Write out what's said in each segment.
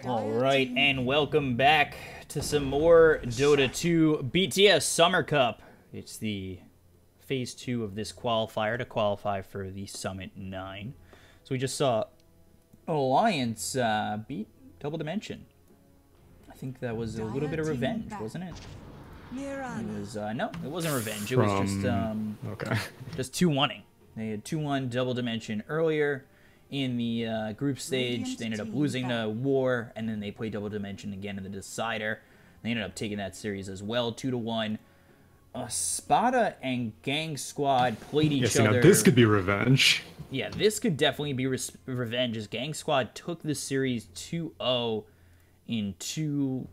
Alright, and welcome back to some more Dota 2 BTS Summer Cup. It's the Phase 2 of this qualifier to qualify for the Summit 9. So we just saw Alliance beat Double Dimension. I think that was a little bit of revenge, wasn't it? It was, no, it wasn't revenge. It was just, okay. just 2-1-ing. They had 2-1 Double Dimension earlier in the group stage. They ended up losing to War, and then they played Double Dimension again in the decider. They ended up taking that series as well, 2-1. Espada and GangSquad played each other. Now this could be revenge. Yeah, this could definitely be revenge, as GangSquad took the series 2-0 in two,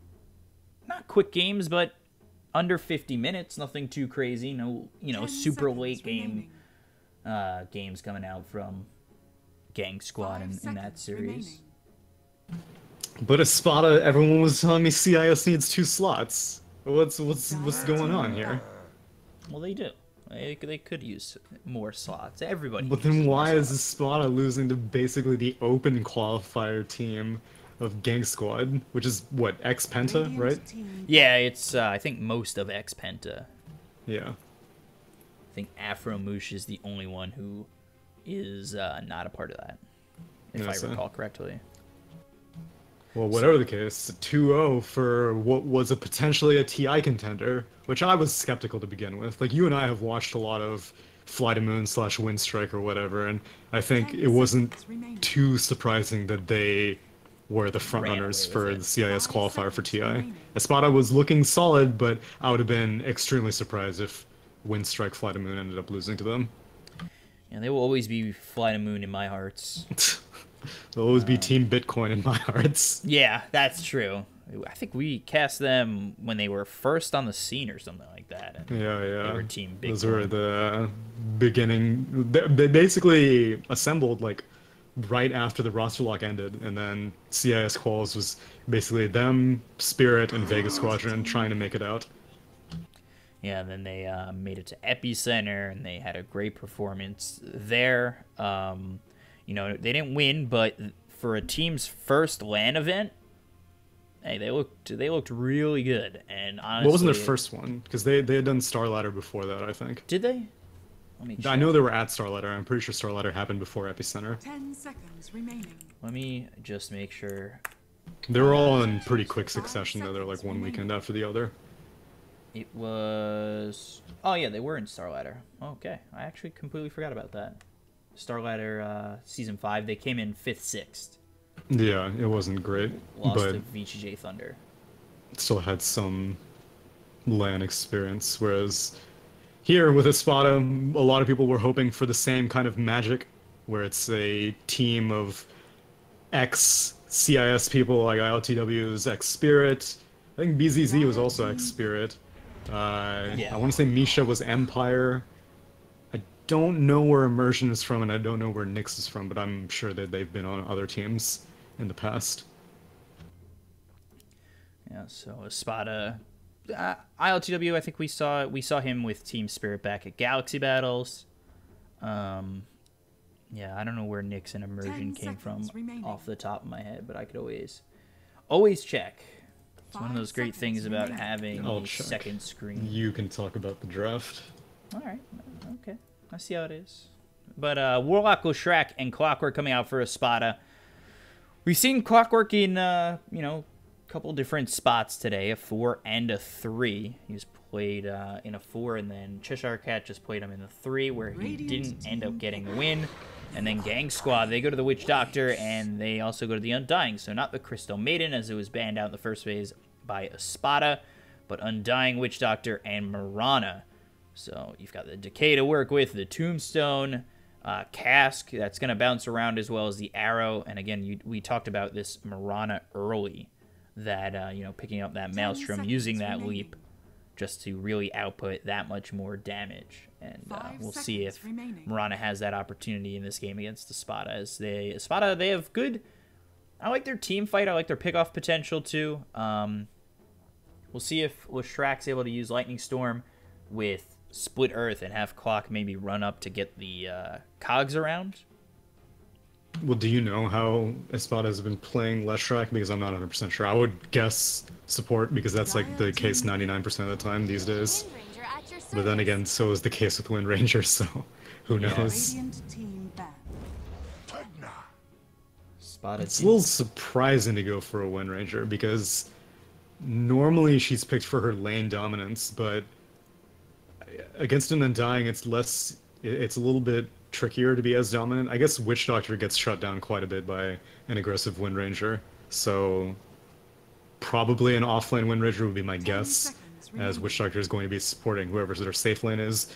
not quick games, but under 50 minutes. Nothing too crazy. No, super late game games coming out from GangSquad in that series. But Espada, everyone was telling me CIS needs 2 slots. What's going on here? Well, they do. They could use more slots. Everybody. But then why is Espada losing to basically the open qualifier team of GangSquad, which is what, X-Penta, right? Yeah, it's I think most of X-Penta. Yeah. I think Afro Moosh is the only one who is not a part of that, if I recall correctly. Well, whatever the case, 2-0 for what was a potentially a TI contender, which I was skeptical to begin with. Like, you and I have watched a lot of Fly to Moon / Windstrike or whatever, and I think it wasn't too surprising that they were the frontrunners for the CIS qualifier for TI. Espada was looking solid, but I would have been extremely surprised if Windstrike Fly to Moon ended up losing to them. Yeah, they will always be Fly to Moon in my hearts. They'll always be Team Bitcoin in my hearts. Yeah, that's true. I think we cast them when they were first on the scene or something like that. Yeah. They were Team Bitcoin. Those were the beginning. They basically assembled like right after the roster lock ended, and then CIS Quals was basically them, Spirit, and Vega Squadron trying to make it out. Yeah, and then they made it to Epicenter, and they had a great performance there. They didn't win, but for a team's first LAN event, hey, they looked really good. And honestly, what wasn't their first one? Because they had done Star Ladder before that, I think. Did they? Let me check. I know they were at Star Ladder. I'm pretty sure Star Ladder happened before Epicenter. 10 seconds remaining. Let me just make sure. They were all in pretty quick succession, though. They're like one weekend after the other. It was... Oh, yeah, they were in Star Ladder. Okay, I actually completely forgot about that. Star Ladder Season 5, they came in 5th, 6th. Yeah, it wasn't great. Lost but to VGJ Thunder. Still had some LAN experience, whereas here with Espada, a lot of people were hoping for the same kind of magic, where it's a team of ex-CIS people like ILTW's ex-Spirit. I think BZZ was also ex-Spirit. Yeah. I want to say Misha was Empire. I don't know where Immersion is from, and I don't know where Nyx is from, but I'm sure that they've been on other teams in the past. Yeah, so Espada, ILTW, I think we saw him with Team Spirit back at Galaxy Battles. Yeah, I don't know where Nyx and Immersion came from off the top of my head, but I could always check. It's one of those great things about having a second screen. You can talk about the draft. All right, okay, I see how it is. But Warlock, Shrek, and Clockwork coming out for Espada. We've seen Clockwork in a couple different spots today, a 4 and a 3. He was played in a 4, and then Cheshire Cat just played him in the 3, where he didn't end up getting the win. And then GangSquad, they go to the Witch Doctor, and they also go to the Undying. So not the Crystal Maiden, as it was banned out in the first phase by Espada, but Undying, Witch Doctor, and Marana. So you've got the Decay to work with, the Tombstone, Cask, that's going to bounce around, as well as the Arrow. And again, we talked about this Marana early, that, picking up that Maelstrom, using that leap, just to really output that much more damage. And we'll see if Marana has that opportunity in this game against Espada. Espada, they have good... I like their team fight. I like their pickoff potential, too. We'll see if Leshrak's able to use Lightning Storm with Split Earth and have Clock maybe run up to get the cogs around. Well, do you know how Espada has been playing Leshrac? Because I'm not 100% sure. I would guess support because that's like the case 99% of the time these days. Wind Ranger at your But then service. again, so is the case with Wind Ranger, so who Yeah. knows? Radiant team back. Spotted. It's a little surprising to go for a Wind Ranger because normally she's picked for her lane dominance, but against an Undying, it's less. It's a little bit trickier to be as dominant. I guess Witch Doctor gets shut down quite a bit by an aggressive Wind Ranger, so probably an offlane Wind Ranger would be my guess, as Witch Doctor is going to be supporting whoever their safe lane is.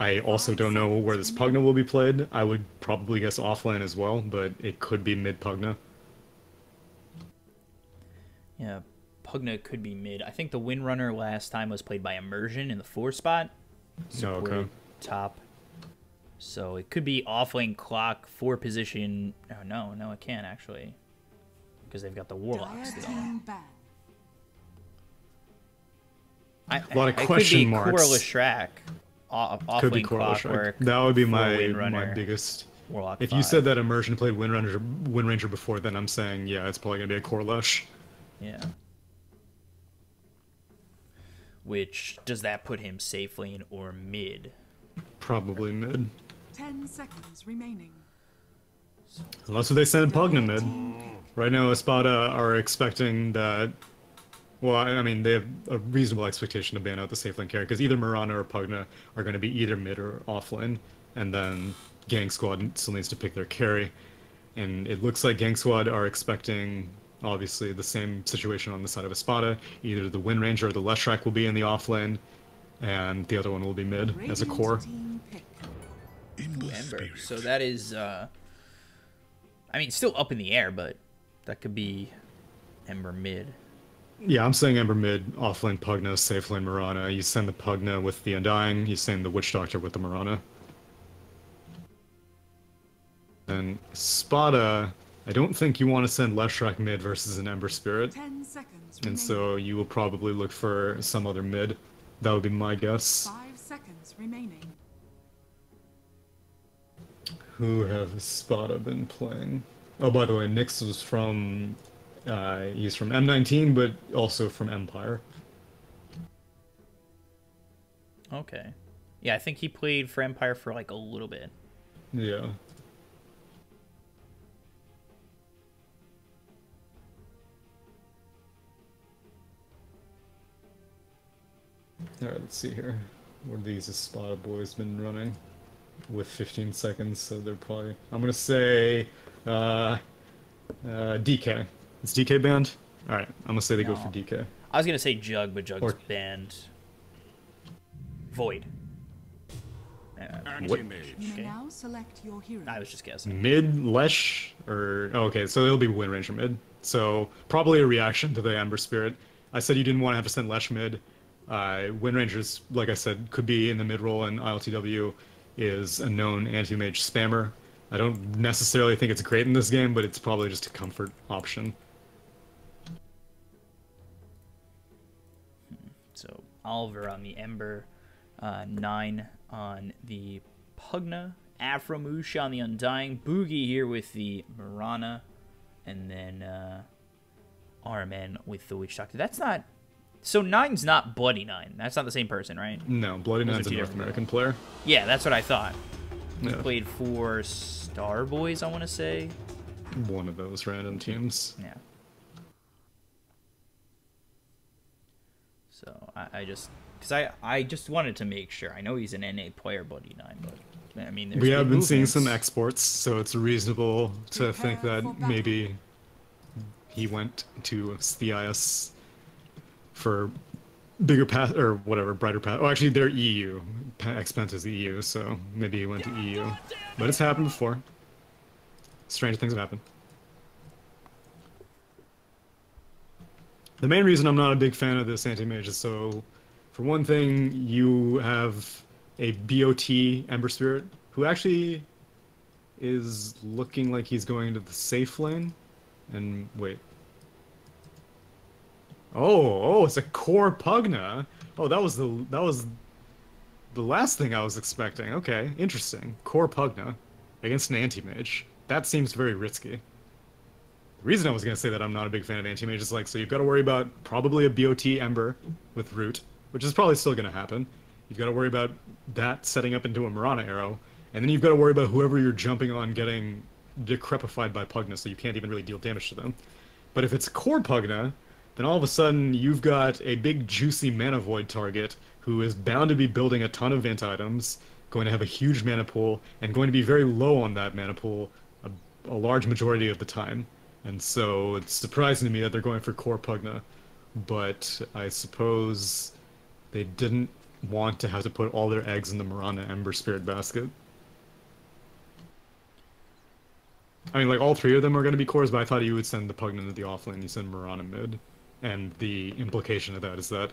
I also don't know where this Pugna will be played. I would probably guess offlane as well, but it could be mid Pugna. Yeah, Pugna could be mid. I think the Windrunner last time was played by Immersion in the 4 spot. Oh, okay. Top. So it could be offlane clock 4 position. Oh, no, it can't actually. Because they've got the Warlock Dire still. team back. A lot of it question could be marks. Leshrac. Could be Offlane Corlish. Clockwork. That would be for my Windrunner, biggest. Warlock If 5. you said that Immersion played Wind Ranger before, then I'm saying yeah, it's probably gonna be a Corlish. Yeah. Which, does that put him safe lane or mid? Probably mid. 10 seconds remaining. Unless they send Pugna mid. Right now, Espada are expecting that. Well, I mean, they have a reasonable expectation to ban out the safe lane carry because either Mirana or Pugna are going to be either mid or off lane, and then GangSquad still needs to pick their carry. And it looks like GangSquad are expecting, obviously, the same situation on the side of Espada. Either the Wind Ranger or the Leshrac will be in the off lane, and the other one will be mid as a Radiant core. team pick. Ember. So that is, I mean, still up in the air, but that could be Ember mid. Yeah, I'm saying Ember mid, offlane Pugna, safe lane Mirana. You send the Pugna with the Undying, you send the Witch Doctor with the Mirana. And Spada, I don't think you want to send Leshrac mid versus an Ember Spirit. 10 seconds And remaining. so you will probably look for some other mid. That would be my guess. 5 seconds remaining. Who have Spada been playing? Oh, by the way, Nyx was from... he's from M19, but also from Empire. Okay. Yeah, I think he played for Empire for like a little bit. Yeah. Alright, let's see here. What are these Espada boys been running? With 15 seconds, so they're probably... I'm gonna say... DK. Is DK banned? Alright, I'm gonna say they go for No. DK. I was gonna say Jug, but Jug's Or- banned. Void. What? You may now select your hero. I was just guessing. Mid, Lesh, or... Oh, okay, so it'll be Wind Ranger mid. So, probably a reaction to the Ember Spirit. I said you didn't want to have to send Lesh mid. Wind Rangers, like I said, could be in the mid role, and ILTW is a known anti-mage spammer. I don't necessarily think it's great in this game, but it's probably just a comfort option. So Oliver on the Ember, 9 on the Pugna, Afromush on the Undying, Boogie here with the Mirana, and then RMN with the Witch Doctor. That's not... So 9's not Bloody 9. That's not the same person, right? No, Bloody Those are Nine's a two North different American player. Yeah, that's what I thought. He Yeah. played for Star Boys, I want to say. One of those random teams. Yeah. So I just... Because I just wanted to make sure. I know he's an NA player, Bloody 9, but... I mean, there's We good have been seeing some movements. exports, so it's reasonable to think Prepare that for battle. maybe he went to the IS for bigger path or whatever, brighter path. Oh, actually, they're EU. Expense is EU, so maybe he went to EU. But it's happened before. Strange things have happened. The main reason I'm not a big fan of this anti-mage is so, for one thing, you have a BOT Ember Spirit who actually is looking like he's going into the safe lane. And wait. Oh, it's a core Pugna. Oh, that was the last thing I was expecting. Okay, interesting. Core Pugna against an anti-mage. that seems very risky. The reason I was going to say that I'm not a big fan of anti-mage is like, so you've got to worry about probably a BOT Ember with Root, which is probably still going to happen. You've got to worry about that setting up into a Mirana arrow, and then you've got to worry about whoever you're jumping on getting decrepified by Pugna, so you can't even really deal damage to them. But if it's core Pugna, then all of a sudden you've got a big juicy mana void target who is bound to be building a ton of Vint items, going to have a huge mana pool, and going to be very low on that mana pool a large majority of the time. And so it's surprising to me that they're going for core Pugna, but I suppose they didn't want to have to put all their eggs in the Mirana Ember Spirit basket. I mean, like, all three of them are going to be cores, but I thought you would send the Pugna to the offlane, you send Mirana mid. And the implication of that is that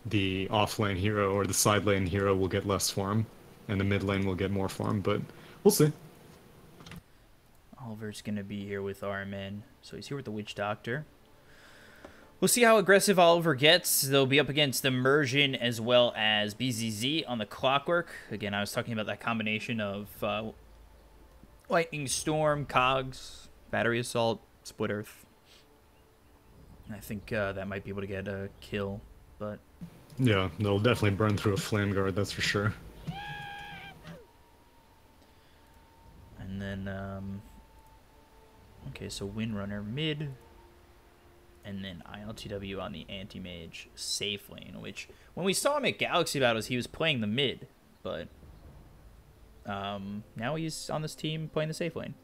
the offlane hero or the side lane hero will get less farm, and the mid lane will get more farm, but we'll see. Oliver's going to be here with Armin, so he's here with the Witch Doctor. We'll see how aggressive Oliver gets. They'll be up against Immersion as well as BZZ on the Clockwork. Again, I was talking about that combination of Lightning Storm, Cogs, Battery Assault, Split Earth. I think that might be able to get a kill, but... Yeah, they'll definitely burn through a Flame Guard, that's for sure. And then, okay, so Windrunner mid, and then ILTW on the Anti-Mage safe lane, which, when we saw him at Galaxy Battles, he was playing the mid, but now he's on this team playing the safe lane,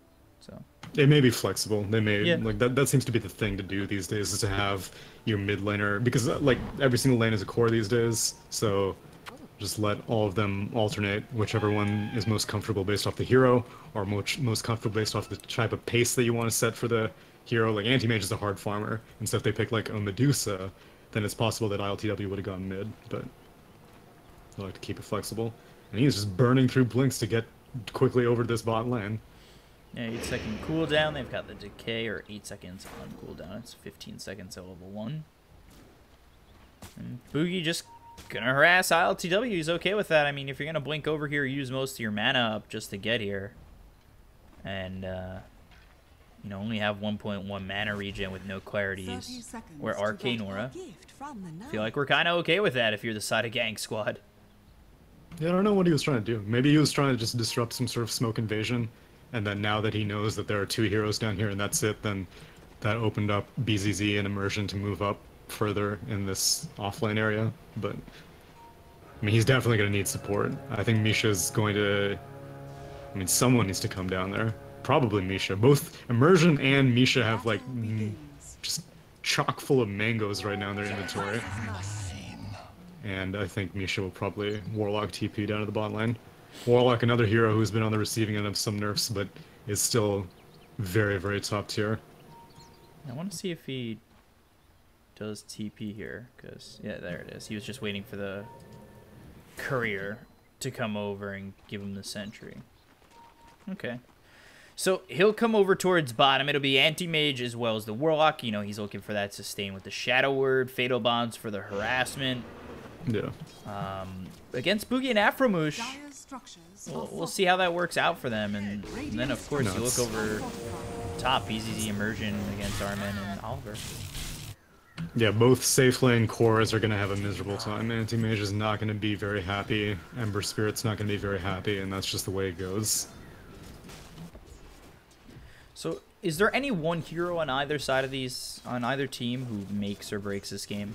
so... It may be flexible. They may like that seems to be the thing to do these days, is to have your mid laner, because like every single lane is a core these days. So just let all of them alternate, whichever one is most comfortable based off the hero, or most comfortable based off the type of pace that you want to set for the hero. Like anti-mage is a hard farmer, and so if they pick like a Medusa, then it's possible that ILTW would have gone mid, but I like to keep it flexible. And he's just burning through blinks to get quickly over this bot lane. Yeah, 8-second cooldown. They've got the decay, or 8 seconds on cooldown. It's 15 seconds at level 1. And Boogie just gonna harass ILTW. He's okay with that. I mean, if you're gonna blink over here, use most of your mana up just to get here. And, you know, only have 1.1 mana regen with no clarities. Or Arcane Aura. I feel like we're kind of okay with that if you're the side of GangSquad. Yeah, I don't know what he was trying to do. Maybe he was trying to just disrupt some sort of smoke invasion. And then now that he knows that there are two heroes down here and that's it, then that opened up BZZ and Immersion to move up further in this offlane area. But, I mean, he's definitely going to need support. I think Misha's going to... I mean, someone needs to come down there. Probably Misha. Both Immersion and Misha have, like, just chock full of mangoes right now in their inventory. And I think Misha will probably Warlock TP down to the bot lane. Warlock, another hero who's been on the receiving end of some nerfs, but is still very, very top tier. I want to see if he does TP here, because, yeah, there it is. He was just waiting for the courier to come over and give him the sentry. Okay. So he'll come over towards bottom. It'll be Anti-Mage as well as the Warlock. You know, he's looking for that sustain with the Shadow Word, Fatal Bonds for the harassment. Yeah. Against Boogie and Afromoosh, we'll see how that works out for them. And then, of course, you look over top, BZZ Immersion against Armin and Oliver. Yeah, both safe lane cores are going to have a miserable time. Anti-Mage is not going to be very happy. Ember Spirit's not going to be very happy, and that's just the way it goes. So, is there any one hero on either side of these, on either team, who makes or breaks this game?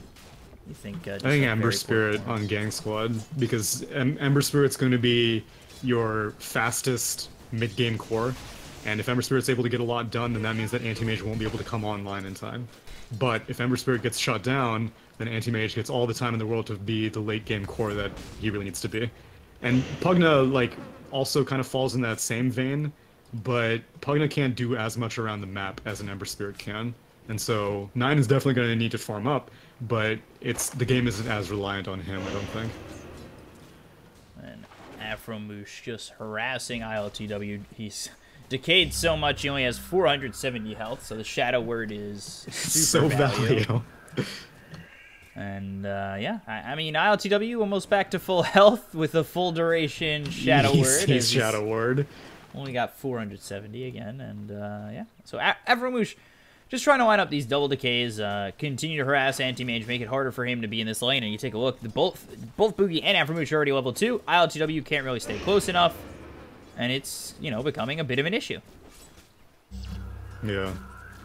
You think? I think Ember Spirit on GangSquad, because Ember Spirit's going to be your fastest mid-game core, and if Ember Spirit's able to get a lot done, then that means that Anti-Mage won't be able to come online in time. But if Ember Spirit gets shut down, then Anti-Mage gets all the time in the world to be the late-game core that he really needs to be. And Pugna, like, also kind of falls in that same vein, but Pugna can't do as much around the map as an Ember Spirit can. And so 9 is definitely going to need to farm up, but the game isn't as reliant on him, I don't think. And Afromoosh just harassing ILTW. He's decayed so much, he only has 470 health, so the Shadow Word is super value. And, yeah, I mean, ILTW almost back to full health with a full duration Shadow Word. He's Shadow Word. Only got 470 again, and yeah. So Aframoosh just trying to line up these double decays, continue to harass Anti-Mage, make it harder for him to be in this lane. And you take a look, both Boogie and Aframoosh are already level 2. ILTW can't really stay close enough, and it's, you know, becoming a bit of an issue. Yeah.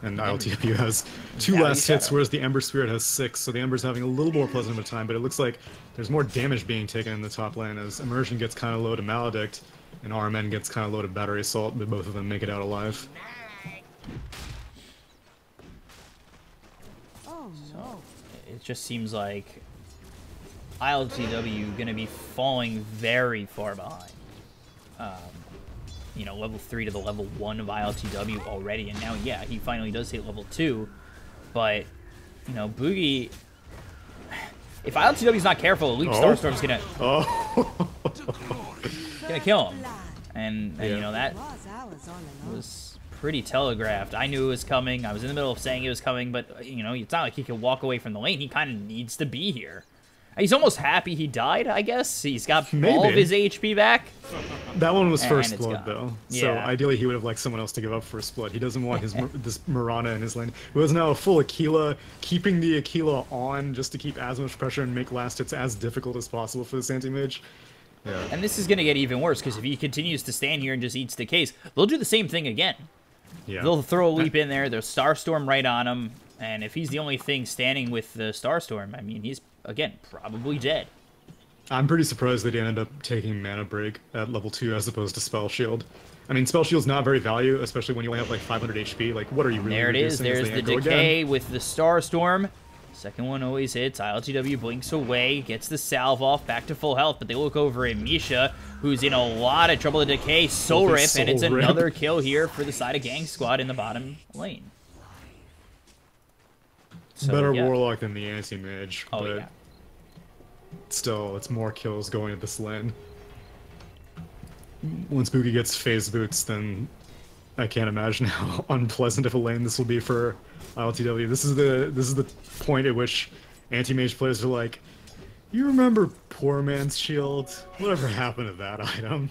And ILTW has 2 last hits, whereas the Ember Spirit has 6, so the Ember's having a little more pleasant of a time, but it looks like there's more damage being taken in the top lane as Immersion gets kind of low to Maledict, and RMN gets kind of low to Battery Assault, but both of them make it out alive. So it just seems like ILTW going to be falling very far behind. You know, level 3 to the level 1 of ILTW already, and now, yeah, he finally does hit level 2, but, you know, Boogie, if ILTW's not careful, Luke Starstorm's gonna kill him, and you know, that was pretty telegraphed. I knew it was coming, I was in the middle of saying it was coming, but, you know, it's not like he could walk away from the lane, he kind of needs to be here. He's almost happy he died, I guess. He's got all of his HP back. That one was first blood, though. Yeah. So ideally, he would have liked someone else to give up first blood. He doesn't want his this Mirana in his lane. It was now a full Aquila, keeping the Aquila on just to keep as much pressure and make last hits as difficult as possible for this anti-mage. Yeah. And this is going to get even worse, because if he continues to stand here and just eats the case, they'll do the same thing again. Yeah. They'll throw a leap in there, they'll Starstorm right on him, and if he's the only thing standing with the Starstorm, I mean, he's, again, probably dead. I'm pretty surprised that he ended up taking Mana Break at level 2 as opposed to Spell Shield. I mean, Spell Shield's not very valuable, especially when you only have like 500 HP. Like, what are you really There it is, there's the decay again? with the Starstorm. Second one always hits, ILTW blinks away, gets the salve off, back to full health, but they look over at Misha, who's in a lot of trouble. The decay, Soul Rip, and it's another kill here for the side of GangSquad in the bottom lane. So, Better yeah. Warlock than the Anti-Mage, Oh, but yeah. still, it's more kills going at this lane. Once Boogie gets phase boots, then I can't imagine how unpleasant of a lane this will be for ILTW. This is the point at which anti-mage players are like, you remember Poor Man's Shield? Whatever happened to that item?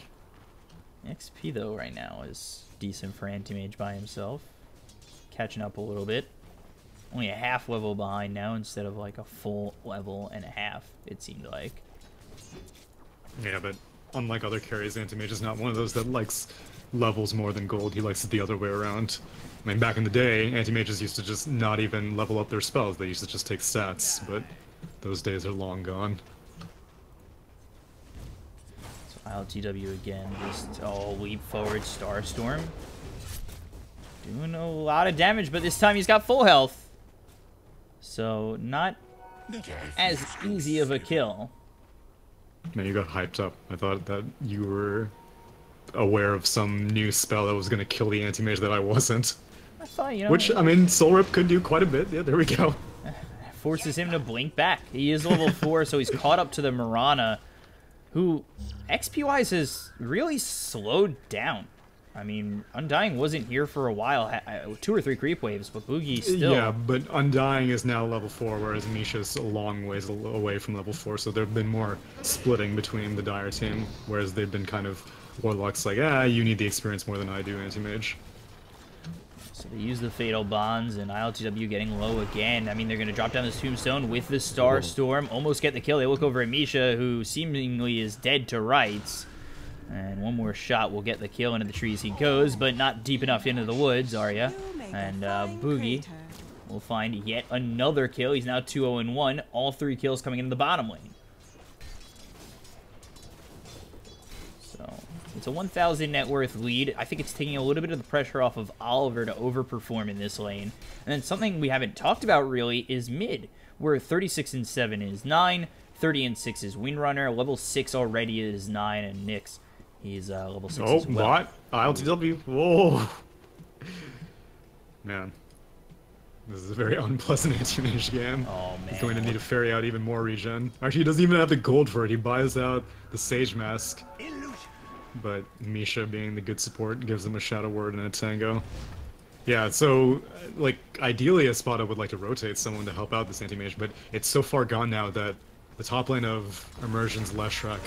XP though right now is decent for anti-mage by himself. Catching up a little bit. Only a half level behind now instead of like a full level and a half, it seemed like. Yeah, but unlike other carries, anti-mage is not one of those that likes levels more than gold. He likes it the other way around. I mean, back in the day, anti-mages used to just not even level up their spells. They used to just take stats, but those days are long gone. So ILTW again, just leap forward, Starstorm. Doing a lot of damage, but this time he's got full health. So not as easy of a kill. Man, you got hyped up. I thought that you were aware of some new spell that was going to kill the anti-mage that I wasn't. I thought, you know... Which, I mean, Soul Rip could do quite a bit. Yeah, there we go. Forces him to blink back. He is level 4, so he's caught up to the Mirana, who, XP-wise, has really slowed down. I mean, Undying wasn't here for a while, 2 or 3 creep waves, but Boogie still... Yeah, but Undying is now level 4, whereas Misha's a long ways away from level 4, so there have been more splitting between the Dire team, whereas they've been kind of... Warlock's like, you need the experience more than I do, anti-mage. So they use the Fatal Bonds, and ILTW getting low again. I mean, they're going to drop down this Tombstone with the Starstorm, almost get the kill. They look over at Misha, who seemingly is dead to rights. And one more shot will get the kill. Into the trees he goes, but not deep enough into the woods, are ya? And Boogie will find yet another kill. He's now 2-0-1. All 3 kills coming into the bottom lane. So it's a 1,000 net worth lead. I think it's taking a little bit of the pressure off of Oliver to overperform in this lane. And then something we haven't talked about really is mid, where 36-7 is 9, 30-6 is Windrunner, level 6 already is 9, and Nyx, he's level 6 as well. What? ILTW? Whoa! Man. This is a very unpleasant anti-mage game. Oh, man. He's going to need to ferry out even more regen. Actually, he doesn't even have the gold for it. He buys out the Sage Mask. But Misha, being the good support, gives him a Shadow Word and a Tango. Yeah, so, like, ideally Espada would like to rotate someone to help out this anti-mage, but it's so far gone now that the top lane of Immersion's Leshrac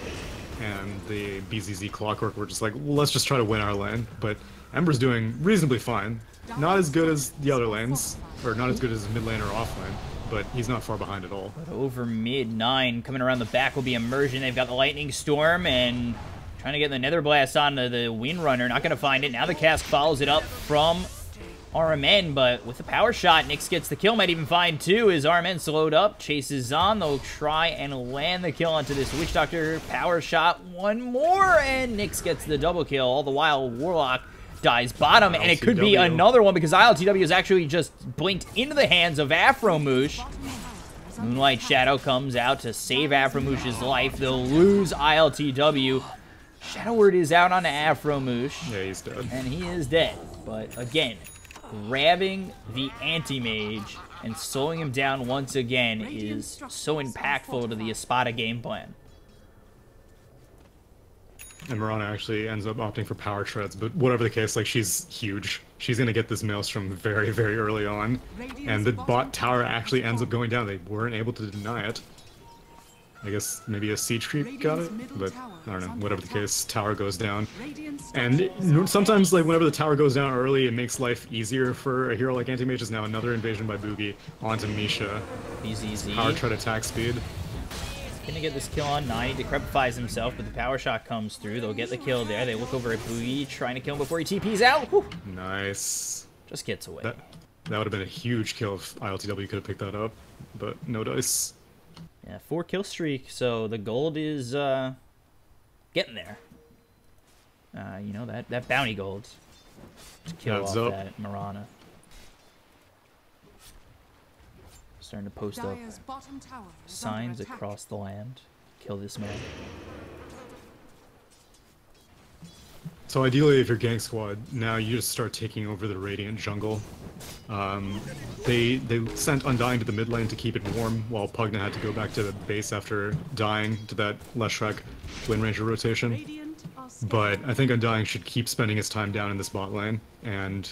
and the BZZ Clockwork were just like, well, let's just try to win our lane. But Ember's doing reasonably fine. Not as good as the other lanes, or not as good as mid lane or off lane, but he's not far behind at all. But over mid 9, coming around the back will be Immersion. They've got the Lightning Storm and trying to get the Nether Blast onto the Windrunner. Not going to find it. Now the Cask follows it up from RMN, but with the power shot, Nyx gets the kill. Might even find 2 as RMN slowed up. Chases on. They'll try and land the kill onto this Witch Doctor. Power shot. One more, and Nyx gets the double kill. All the while, Warlock dies bottom, and it could be another one because ILTW is actually just blinked into the hands of Afromoosh. Moonlight Shadow comes out to save Afromoosh's life. They'll lose ILTW. Shadow Word is out on Afromoosh. Yeah, he's dead. And he is dead. But again, grabbing the Anti-Mage and slowing him down once again is so impactful to the Espada game plan. And Mirana actually ends up opting for power treads, but whatever the case, like, she's huge. She's gonna get this Maelstrom very, very early on. And the bot tower actually ends up going down. They weren't able to deny it. I guess maybe a siege creep got it, but I don't know, whatever the case, tower goes down. And sometimes, like, whenever the tower goes down early, it makes life easier for a hero like Anti-Mage. Is now another invasion by Boogie onto Misha. BZZ. Power tread attack speed. Gonna get this kill on 9. He decrepifies himself, but the power shot comes through. They'll get the kill there. They look over at Boogie, trying to kill him before he TP's out. Whew. Nice. Just gets away. That would have been a huge kill if ILTW could have picked that up, but no dice. Yeah, 4 kill streak, so the gold is getting there. You know, that bounty gold to kill off that Mirana. Starting to post up signs across the land. Kill this man. So ideally, if you're GangSquad, now you just start taking over the Radiant jungle. They sent Undying to the mid lane to keep it warm, while Pugna had to go back to the base after dying to that Leshrac Wind Ranger rotation. But I think Undying should keep spending his time down in this bot lane, and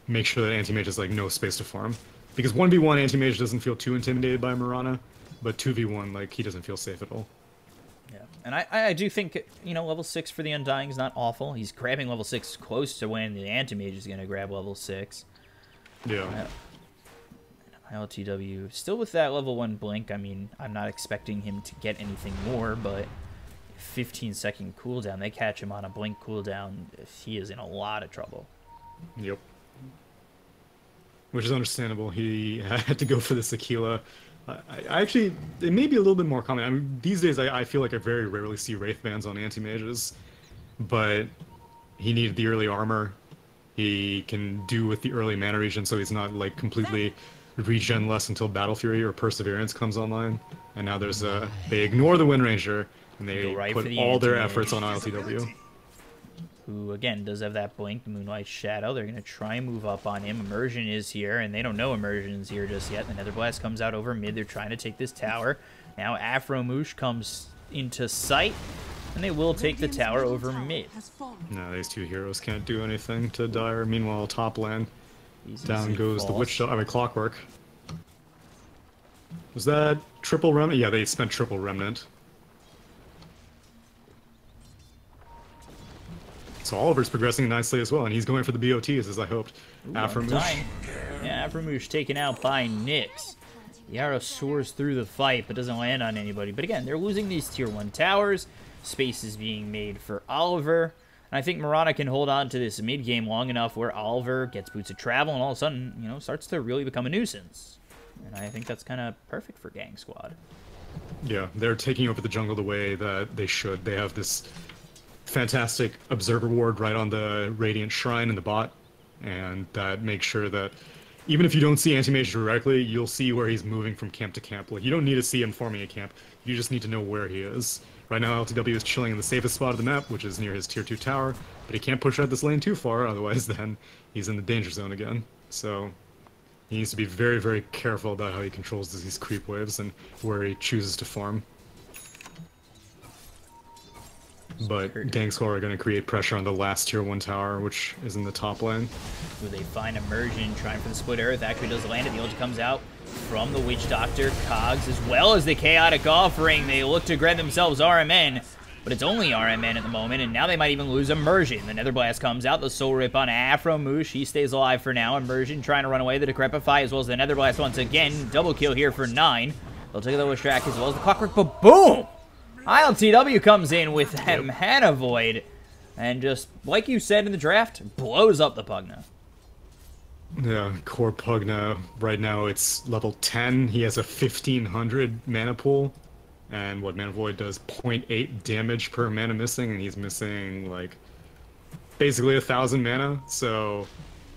make sure that Anti-Mage has, like, no space to farm. Because 1v1, Anti-Mage doesn't feel too intimidated by Mirana, but 2v1, like, he doesn't feel safe at all. Yeah, and I do think, you know, level 6 for the Undying is not awful. He's grabbing level 6 close to when the Anti-Mage is going to grab level 6. Yeah. ILTW, still with that level 1 blink. I mean, I'm not expecting him to get anything more, but 15-second cooldown, they catch him on a blink cooldown, he is in a lot of trouble. Yep. Which is understandable. He had to go for this Aquila. I actually, it may be a little bit more common. I mean, these days I feel like I very rarely see Wraith Bands on Anti-Mages, but he needed the early armor. He can do with the early mana regen, so he's not, like, completely regen-less until Battle Fury or Perseverance comes online. And now there's they ignore the Wind Ranger, and they put all their efforts on ILTW. Who, again, does have that blink, Moonlight Shadow. They're going to try and move up on him. Immersion is here, and they don't know Immersion is here just yet. The Nether Blast comes out over mid. They're trying to take this tower. Now Afromoosh comes into sight, and they will take the tower over mid. No, these two heroes can't do anything to Dire. Meanwhile, top lane, down goes the Witch Doctor. I mean, Clockwork. Was that triple Remnant? Yeah, they spent triple Remnant. So Oliver's progressing nicely as well, and he's going for the BOTs as I hoped. Afromoosh. Yeah, Afromoosh taken out by Nyx. The arrow soars through the fight, but doesn't land on anybody. But again, they're losing these tier 1 towers. Space is being made for Oliver. And I think Mirana can hold on to this mid-game long enough where Oliver gets boots of travel and all of a sudden, you know, starts to really become a nuisance. And I think that's kind of perfect for GangSquad. Yeah, they're taking over the jungle the way that they should. They have this fantastic observer ward right on the Radiant Shrine in the bot, and that makes sure that even if you don't see Anti-Mage directly, you'll see where he's moving from camp to camp. Like, you don't need to see him forming a camp, you just need to know where he is. Right now, LTW is chilling in the safest spot of the map, which is near his tier 2 tower, but he can't push out this lane too far, otherwise then he's in the danger zone again. So he needs to be very, very careful about how he controls these creep waves and where he chooses to farm. but GangSquad are going to create pressure on the last tier 1 tower, which is in the top lane. Where they find Immersion, trying for the split earth. Actually does land it. The ult comes out from the Witch Doctor. Cogs, as well as the Chaotic Offering. They look to grab themselves RMN, but it's only RMN at the moment, and now they might even lose Immersion. The Nether Blast comes out. The Soul Rip on Afro Moosh. He stays alive for now. Immersion trying to run away. The Decrepify, as well as the Nether Blast once again. Double kill here for 9. They'll take the Wish Track as well as the Clockwork, but boom! ILTW comes in with that Mana Void, and just, like you said in the draft, blows up the Pugna. Yeah, core Pugna, right now it's level 10. He has a 1500 mana pool, and what Mana Void does 0.8 damage per mana missing, and he's missing, like, basically 1,000 mana, so...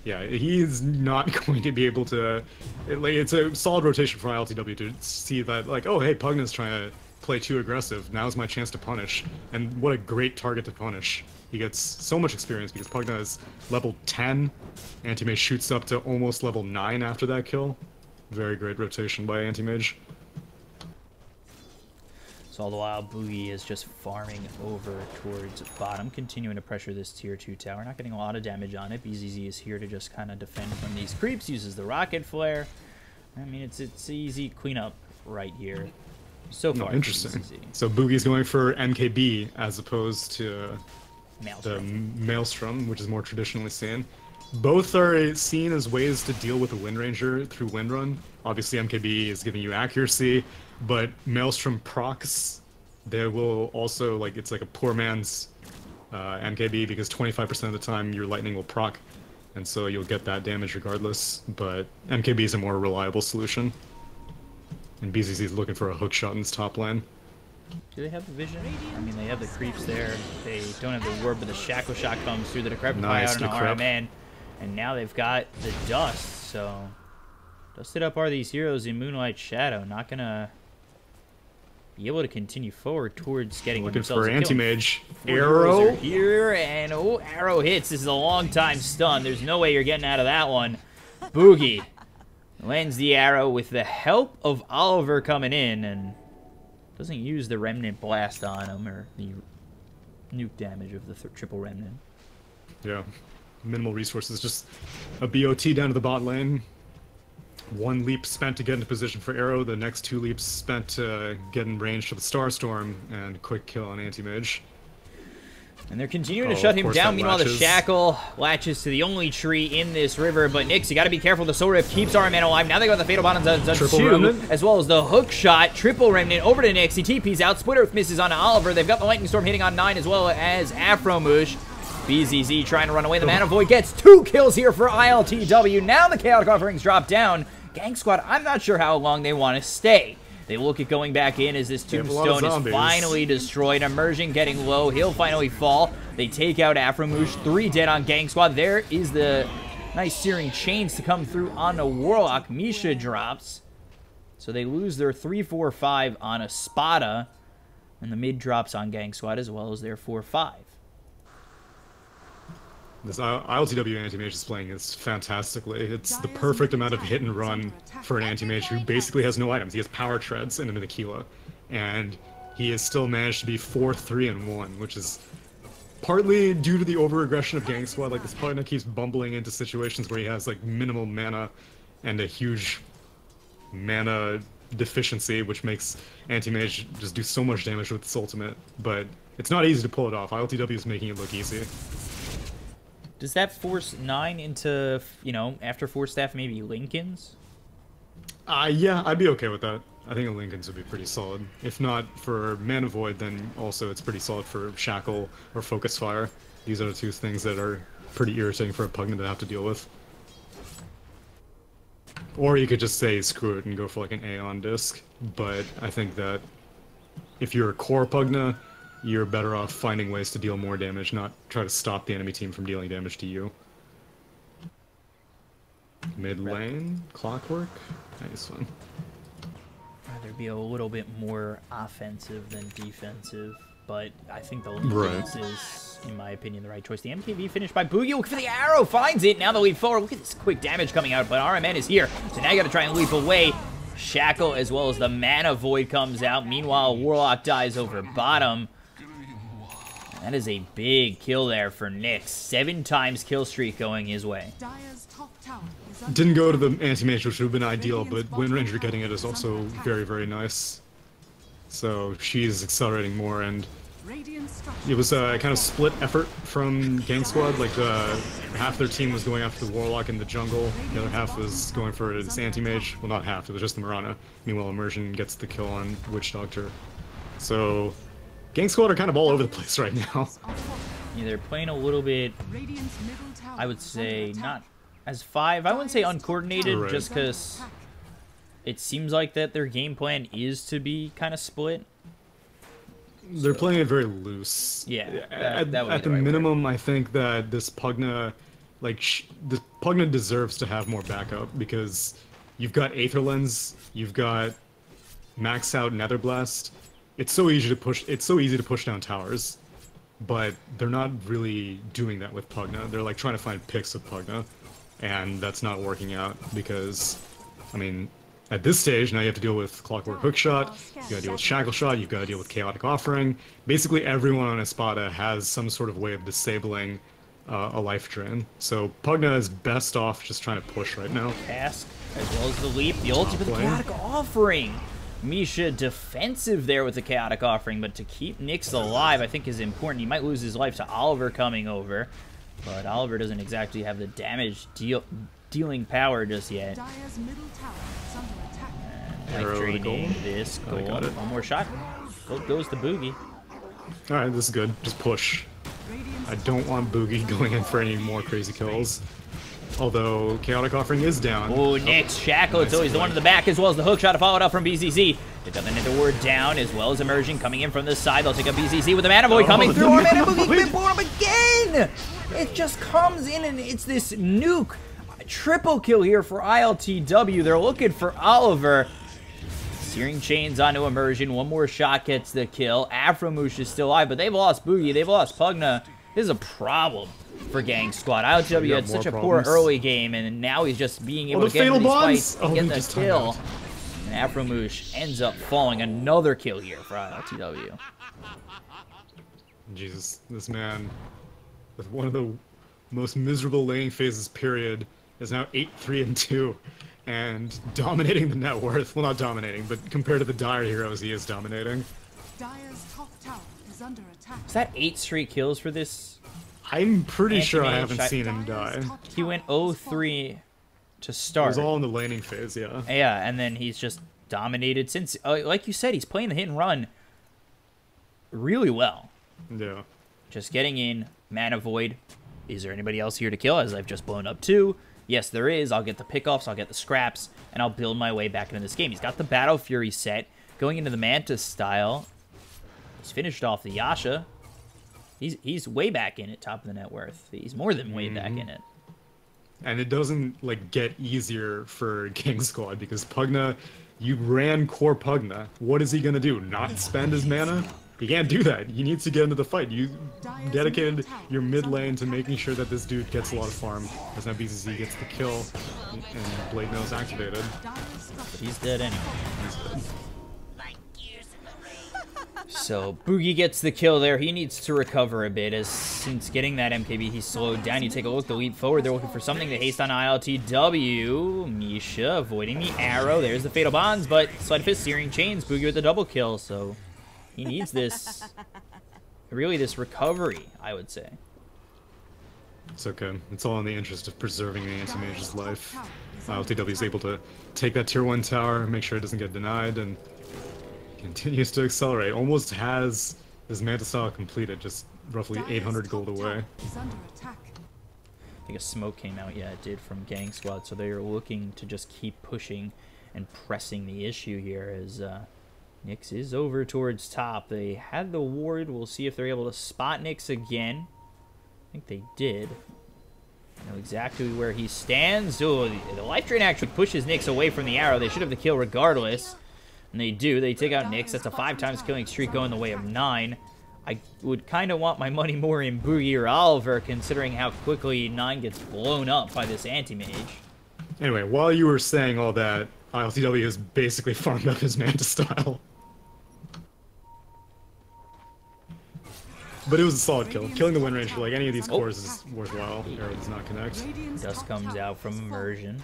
yeah, he's not going to be able to... it's a solid rotation for ILTW to see that, like, oh, hey, Pugna's trying to play too aggressive. Now's my chance to punish. And what a great target to punish. He gets so much experience because Pugna is level 10. Anti-Mage shoots up to almost level 9 after that kill. Very great rotation by Anti-Mage. So all the while, Boogie is just farming over towards bottom, continuing to pressure this tier 2 tower. Not getting a lot of damage on it. BZZ is here to just kind of defend from these creeps. Uses the Rocket Flare. I mean, it's easy cleanup right here. So far, interesting. So Boogie's going for MKB as opposed to Maelstrom. The Maelstrom, which is more traditionally seen. Both are seen as ways to deal with a Wind Ranger through Windrun. Obviously, MKB is giving you accuracy, but Maelstrom procs, they will also, like, it's like a poor man's MKB because 25% of the time your lightning will proc, and so you'll get that damage regardless, but MKB is a more reliable solution. And BZZ is looking for a hook shot in his top lane. Do they have the vision? I mean, they have the creeps there. They don't have the ward, but the Shackle Shot comes through the Decrepify out on RMN. And now they've got the Dust, so... Dusted up are these heroes in Moonlight Shadow. Not gonna be able to continue forward towards getting themselves a kill. Looking for Anti-Mage. Arrow? Here, and oh, Arrow hits. This is a long time stun. There's no way you're getting out of that one. Boogie lands the arrow with the help of Oliver coming in, and doesn't use the Remnant Blast on him, or the nuke damage of the triple Remnant. Yeah, minimal resources, just a BOT down to the bot lane. 1 leap spent to get into position for Arrow, the next 2 leaps spent to get in range for the Starstorm, and quick kill on Anti-Mage. And they're continuing to shut him down. Meanwhile, the Shackle latches to the only tree in this river. But Nyx, you got to be careful. The Soul Rip keeps RMN alive. Now they got the Fatal Bottoms on 2, as well as the Hook Shot. Triple Remnant over to Nyx. He TP's out. Split Earth misses on Oliver. They've got the Lightning Storm hitting on 9, as well as Afro Moosh. BZZ trying to run away. The Mana Void gets 2 kills here for ILTW. Now the Chaotic Offerings drop down. GangSquad, I'm not sure how long they want to stay. They look at going back in as this Tombstone is finally destroyed. Immersion getting low. He'll finally fall. They take out Afromoosh. 3 dead on GangSquad. There is the nice Searing Chains to come through on the Warlock. Misha drops. So they lose their 3-4-5 on Espada. And the mid drops on GangSquad as well as their 4-5. This ILTW Anti-Mage is playing this fantastically. It's the perfect amount of hit and run for an Anti-Mage who basically has no items. He has Power Treads and an Aquila. And he has still managed to be 4-3-1, which is partly due to the over-aggression of GangSquad. Like, this partner keeps bumbling into situations where he has, like, minimal mana and a huge mana deficiency, which makes Anti-Mage just do so much damage with its ultimate. But it's not easy to pull it off. ILTW is making it look easy. Does that force 9 into, you know, after Force Staff, maybe Lincolns? Yeah, I'd be okay with that. I think a Lincolns would be pretty solid. If not for Mana Void, then also it's pretty solid for Shackle or Focus Fire. These are the 2 things that are pretty irritating for a Pugna to have to deal with. Or you could just say screw it and go for like an Aeon Disc, but I think that if you're a core Pugna, you're better off finding ways to deal more damage, not try to stop the enemy team from dealing damage to you. Mid lane, Clockwork, nice one. Rather be a little bit more offensive than defensive, but I think the Lincolns is, in my opinion, the right choice. The MKV finished by Boogie. Look for the arrow, finds it. Now the leap forward. Look at this quick damage coming out, but RMN is here, so now you got to try and leap away. Shackle as well as the Mana Void comes out. Meanwhile, Warlock dies over bottom. That is a big kill there for Nyx. 7 times kill streak going his way. Dire's top tower is under Didn't go to the anti-mage, which would have been ideal, but Wind Ranger getting it is also very, very nice. So she's accelerating more, and Radiant it was structures. a kind of split effort from GangSquad. Like, half their team was going after the Warlock in the jungle, the other half was going for its anti-mage. Well, not half, it was just the Mirana. Meanwhile, Immersion gets the kill on Witch Doctor. So, GangSquad are kind of all over the place right now. Yeah, they're playing a little bit, Radiant's middle tower I would is under say, attack. not as 5. I wouldn't say uncoordinated, Right. just because it seems like that their game plan is to be kind of split. They're playing it very loose. Yeah, At that would be the the right word. minimum, I think that this Pugna, like, the Pugna deserves to have more backup because you've got Aetherlens, you've got max out Netherblast. It's so easy to push. It's so easy to push down towers, but they're not really doing that with Pugna. They're like trying to find picks of Pugna, and that's not working out because, I mean, at this stage, now you have to deal with Clockwork Hookshot, you gotta deal with Shackle Shot, you've gotta deal with Chaotic Offering. Basically, everyone on Espada has some sort of way of disabling a life drain. So Pugna is best off just trying to push right now. Task, as well as the leap, the ulti for the lane. Chaotic Offering. Misha defensive there with the Chaotic Offering, but to keep Nyx alive I think is important. He might lose his life to Oliver coming over, but Oliver doesn't exactly have the damage dealing power just yet. Dire's middle tower is under attack. Life Arrow to draining gold. this I gold. got it. One more shot. Gold goes the Boogie. Alright, this is good. Just push. Radiant's I don't want Boogie going in for any more crazy kills. Although, Chaotic Offering is down. Oh, Nyx, Shackle, it's always the one in the back, as well as the hook shot followed up from BZZ. They've got the Nether Ward down, as well as Immersion coming in from this side. They'll take a BZZ with a Mana Void coming Oh, through. the Our Mana Mana Void's been Void. blown up again! It just comes in, and it's this nuke. Triple kill here for ILTW. They're looking for Oliver. Searing Chains onto Immersion. One more shot gets the kill. Afromoosh is still alive, but they've lost Boogie. They've lost Pugna. This is a problem for GangSquad. ILTW got had such a more poor problems. early game, and now he's just being able the to get into fatal these bonds! fights Oh, and get he the just timed kill. out. And Afromoosh ends up falling. Another kill here for ILTW. Jesus, this man, with one of the most miserable laning phases, period, is now 8-3-2, and dominating the net worth. Well, not dominating, but compared to the Dire heroes, he is dominating. Dire's top tower is under attack. Is that 8 straight kills for this? I'm pretty sure I Anti-mage, haven't seen him die. Dire's It top He tower went has fallen. 0-3 to start. was all in the laning phase, yeah. Yeah, and then he's just dominated since. Like you said, he's playing the hit and run really well. Yeah. Just getting in, Mana Void. Is there anybody else here to kill, as I've just blown up 2? Yes, there is. I'll get the pickoffs, I'll get the scraps, and I'll build my way back into this game. He's got the Battle Fury set, going into the Mantis style. He's finished off the Yasha. He's way back in it, top of the net worth. He's more than way back in it. And it doesn't, like, get easier for GangSquad, because Pugna, you ran core Pugna. What is he gonna do? Not spend his mana? He can't do that. He needs to get into the fight. You dedicated your mid lane to making sure that this dude gets a lot of farm. As now BCC gets the kill, and Blade Mail's activated. Dire's structures He's dead anyway. He's dead. So Boogie gets the kill there. He needs to recover a bit, as since getting that MKB, he's slowed down. You take a look, the leap forward. They're looking for something to haste on ILTW. Misha avoiding the arrow. There's the Fatal Bonds, but Sleight of Fist, Searing Chains. Boogie with the double kill, so he needs this, really this recovery, I would say. It's okay. It's all in the interest of preserving the anti-mage's life. ILTW is able to take that tier 1 tower, make sure it doesn't get denied, and continues to accelerate. Almost has his Manta style completed, just roughly 800 gold away. is under attack. I think a smoke came out. Yeah, it did, from GangSquad. So they are looking to just keep pushing and pressing the issue here, as Nyx is over towards top. They had the ward. We'll see if they're able to spot Nyx again. I think they did. Know exactly where he stands. Oh, the life drain actually pushes Nyx away from the arrow. They should have the kill regardless. And they do. They take out Nyx. That's a 5 times killing streak going the way of 9. I would kind of want my money more in Boogie or Oliver, considering how quickly 9 gets blown up by this anti-mage. Anyway, while you were saying all that, ILTW has basically farmed up his Manta style. But it was a solid kill. Killing the Wind Range for like any of these cores is worthwhile. Arrow does not connect. Dust comes out from immersion.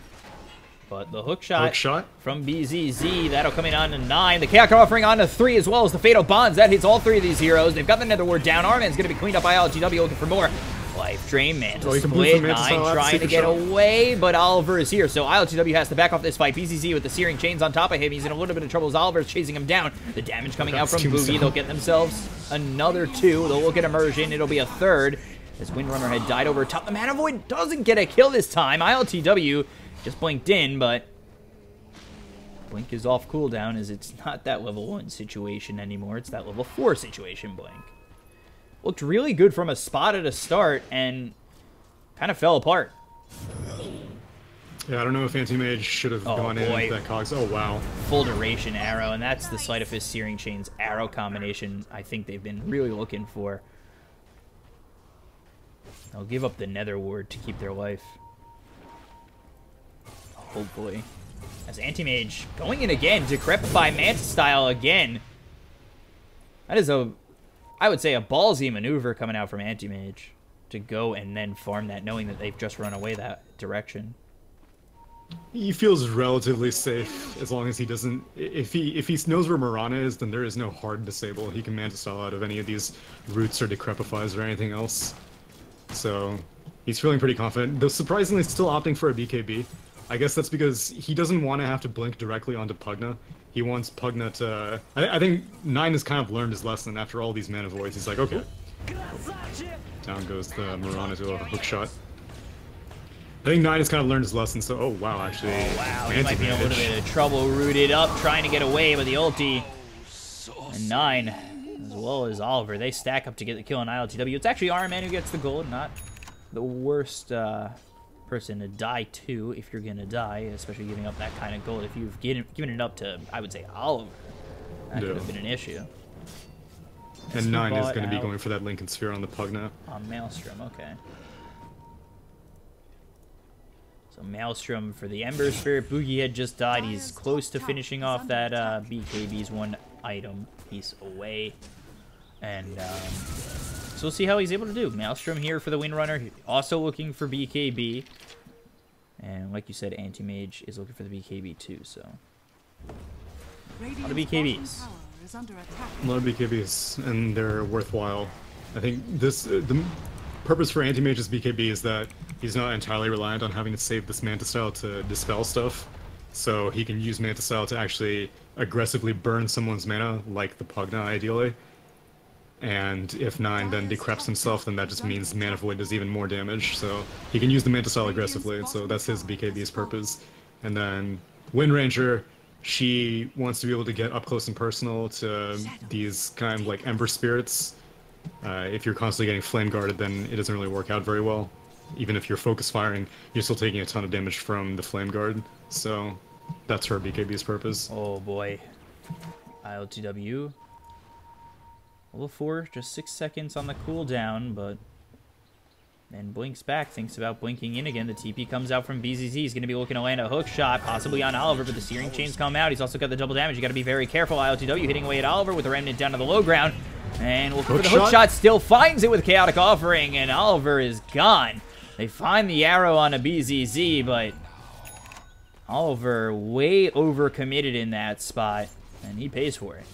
But the hook shot, from BZZ, that'll come in on to 9. The Chaos offering on to 3 as well as the Fatal Bonds. That hits all 3 of these heroes. They've got the Nether Ward down. Arman's going to be cleaned up by LGW looking for more. Life Drain, Mantis Split, 9 trying to get away, but Oliver is here. So ILTW has to back off this fight. BZZ with the Searing Chains on top of him. He's in a little bit of trouble as Oliver's chasing him down. The damage coming out from Boogie. They'll get themselves another 2. They'll look at Immersion. It'll be a 3rd. As Windrunner had died over top. The Mana Void doesn't get a kill this time. ILTW just blinked in, but Blink is off cooldown as it's not that level 1 situation anymore. It's that level 4 situation, Blink. Looked really good from Espada to start and kind of fell apart. Yeah, I don't know if Anti-Mage should have gone in with that Cogs. Oh, wow. Full duration arrow, and that's the Sleight of Fist Searing Chains arrow combination I think they've been really looking for. They'll give up the Nether Ward to keep their life. Hopefully. As Anti-Mage going in again, Decrepify Manta style again. That is I would say a ballsy maneuver coming out from Anti-Mage to go and then farm that, knowing that they've just run away that direction. He feels relatively safe as long as he doesn't. If he knows where Mirana is, then there is no hard disable. He can Manta style out of any of these roots or Decrepifies or anything else. So he's feeling pretty confident. Though surprisingly, still opting for a BKB. I guess that's because he doesn't want to have to blink directly onto Pugna. He wants Pugna to... I think 9 has kind of learned his lesson after all these Mana Voids. He's like, okay. Down goes the Mirana to a hook shot. I think 9 has kind of learned his lesson, so... Oh, wow, actually... Oh, wow, he might be in a little bit of trouble. Rooted up, trying to get away with the ulti. And 9, as well as Oliver, they stack up to get the kill on ILTW. It's actually Iron Man who gets the gold, not the worst... person to die to if you're gonna die, especially giving up that kind of gold. If you've given it up to, I would say, Oliver, that could have been an issue. And 9 is going to be going for that Lincoln Sphere on the Pugna. On Maelstrom, okay. So Maelstrom for the Ember Spirit. Boogie had just died. He's close to finishing off that BKB's 1 item piece away. And so we'll see how he's able to do. Maelstrom here for the Windrunner. Also looking for BKB. And like you said, Anti-Mage is looking for the BKB too, so. A lot of BKBs. A lot of BKBs, and they're worthwhile. I think the purpose for Anti-Mage's BKB is that he's not entirely reliant on having to save this Manta Style to dispel stuff. So he can use Manta Style to actually aggressively burn someone's mana, like the Pugna ideally. And if 9 then decreps himself, then that just means Mana Void does even more damage. So he can use the Manta Style aggressively, so that's his BKB's purpose. And then Wind Ranger, she wants to be able to get up close and personal to these kind of like Ember Spirits. If you're constantly getting Flame Guarded, then it doesn't really work out very well. Even if you're focus firing, you're still taking a ton of damage from the Flame Guard. So that's her BKB's purpose. Oh boy. ILTW. Level 4, just 6 seconds on the cooldown, but then blinks back, thinks about blinking in again. The TP comes out from BZZ. He's going to be looking to land a hook shot, possibly on Oliver, but the Searing Chains come out. He's also got the double damage. You got to be very careful. ILTW hitting away at Oliver with the Remnant down to the low ground. And looking for the hook shot, still finds it with Chaotic Offering, and Oliver is gone. They find the arrow on a BZZ, but Oliver way overcommitted in that spot, and he pays for it.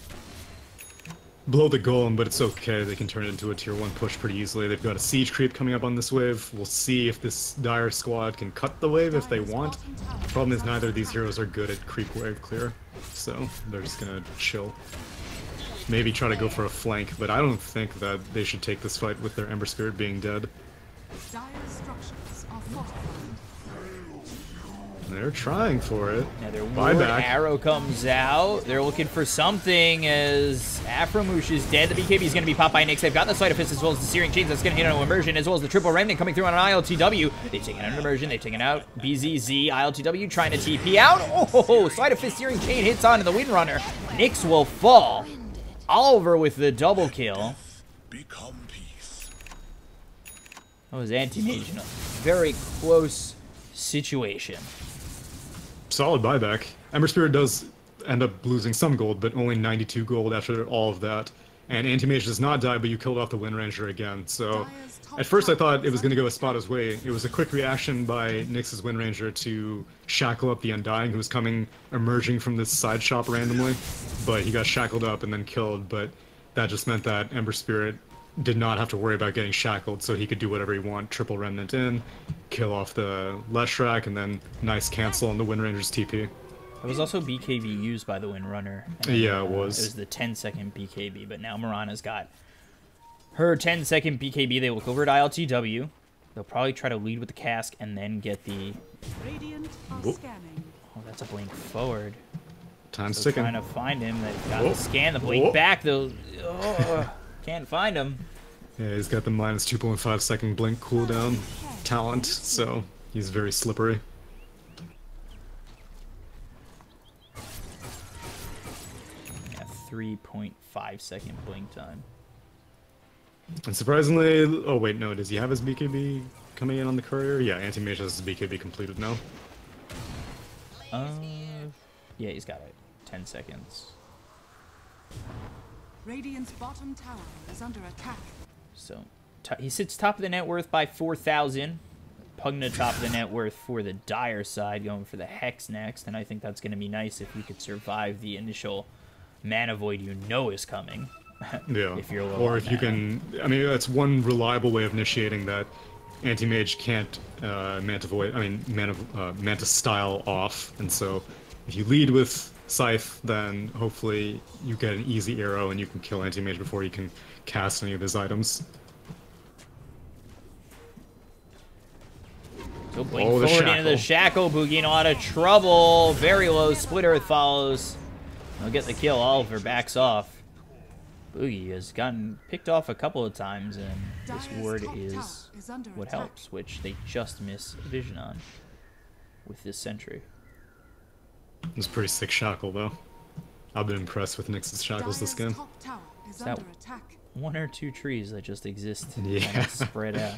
Blow the golem, but it's okay. They can turn it into a tier 1 push pretty easily. They've got a siege creep coming up on this wave. We'll see if this dire squad can cut the wave if they want. The problem is neither of these heroes are good at creep wave clear, so they're just gonna chill. Maybe try to go for a flank, but I don't think that they should take this fight with their Ember Spirit being dead. Dire structures are fortified. They're trying for it. Now their ward arrow comes out. They're looking for something as Afromoosh is dead. The BKB is going to be popped by Nyx. They've got the Sleight of Fist as well as the Searing Chains. That's going to hit on Immersion as well as the Triple Remnant coming through on an ILTW. They've taken out an Immersion. They've taken out BZZ. ILTW trying to TP out. Oh, Sleight of Fist Searing Chain hits onto the Windrunner. Nyx will fall. Oliver with the double kill. Become peace. That was Anti-Mage in a very close situation. Solid buyback. Ember Spirit does end up losing some gold, but only 92 gold after all of that. And Anti-Mage does not die, but you killed off the Wind Ranger again. So Dire's top at first I tower thought it is was going to under go Espada's way. It was a quick reaction by Nyx's Wind Ranger to shackle up the Undying, who was emerging from this side shop randomly. But he got shackled up and then killed, but that just meant that Ember Spirit did not have to worry about getting shackled, so he could do whatever he want. Triple Remnant in, kill off the Leshrac, and then nice cancel on the Wind Ranger's TP. It was also BKB used by the Windrunner. And, Yeah, it was. It was the 10-second BKB, but now Mirana's got her 10-second BKB. They look over at ILTW. They'll probably try to lead with the cask and then get the... Radiant are Whoop. scanning. Oh, that's a blink forward. Time's So ticking. trying to find him. They've got Whoa. the scan, the blink Whoa. back. They'll... Oh, can't find him. Yeah, he's got the minus 2.5 second blink cooldown talent, so he's very slippery. Yeah, 3.5-second blink time. And surprisingly, oh wait, no, does he have his BKB coming in on the courier? Yeah, Anti-Mage has his BKB completed now. Yeah, he's got it. 10 seconds. Radiant's bottom tower is under attack. So he sits top of the net worth by 4,000. Pugna top of the net worth for the Dire side, going for the Hex next, and I think that's going to be nice if you could survive the initial mana void you know is coming. Yeah, If you're low or on if you mana. can, I mean, that's one reliable way of initiating that Anti-Mage can't Manta Void, I mean, Manta style off, and so if you lead with Scythe, then hopefully you get an easy arrow and you can kill Anti-Mage before you can cast any of his items. So blink Oh, the forward into the shackle. Boogie in a lot of trouble. Very low. Split Earth follows. They'll get the kill. Oliver backs off. Boogie has gotten picked off a couple of times, and this Dire's ward top is tower is under what attack. helps, which they just miss vision on with this sentry. It was a pretty sick shackle, though. I've been impressed with Nyx's shackles this Dire's game. top tower is that- under attack. One or two trees that just exist Yeah. and spread out.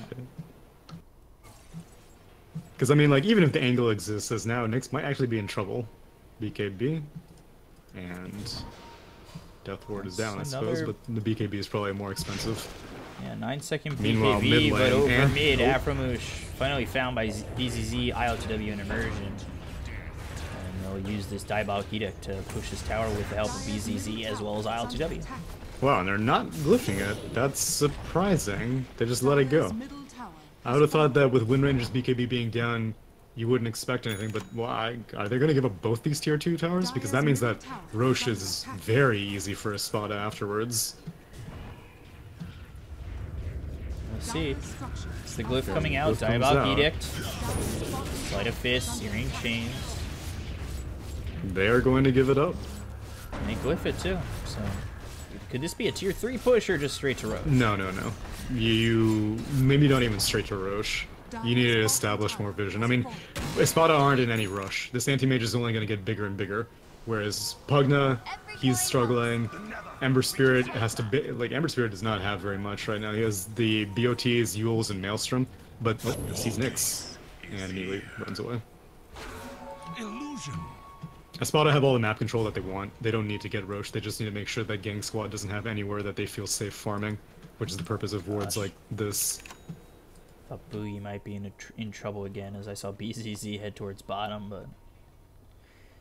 Because, I mean, like, even if the angle exists as now, Nyx might actually be in trouble. BKB. And Death Ward is down, I That's suppose, another- but the BKB is probably more expensive. Yeah, 9-second Meanwhile, BKB, mid but lane, over and- mid, oh. Aframoosh finally found by BZZ, ILTW, and Immersion. And they'll use this Diabolic Edict to push this tower with the help of BZZ as well as ILTW. Wow, and they're not glyphing it. That's surprising. They just let it go. Dire's middle tower I would have thought that with Wind Ranger's BKB being down, you wouldn't expect anything, but why? Are they going to give up both these tier 2 towers? Because that means that Roche is very easy for Espada afterwards. We'll see. Dire's structures It's the are glyph coming out. Glyph comes Diabolic out. Edict. Sleight of Fist, Searing Chains. They are going to give it up. And they glyph it too. So, could this be a tier 3 push or just straight to Roche? No, no, no. You maybe not even straight to Roche. You need to establish more vision. I mean, Espada aren't in any rush. This anti-mage is only going to get bigger and bigger. Whereas Pugna, he's struggling. Ember Spirit has to be like Ember Spirit does not have very much right now. He has the BOTs, Yules, and Maelstrom, but oh, sees Nyx and immediately runs away. Illusion. Espada have all the map control that they want. They don't need to get Roche. They just need to make sure that GangSquad doesn't have anywhere that they feel safe farming, which is the purpose of wards like this. Thought Boogie might be in trouble again as I saw BZZ head towards bottom, but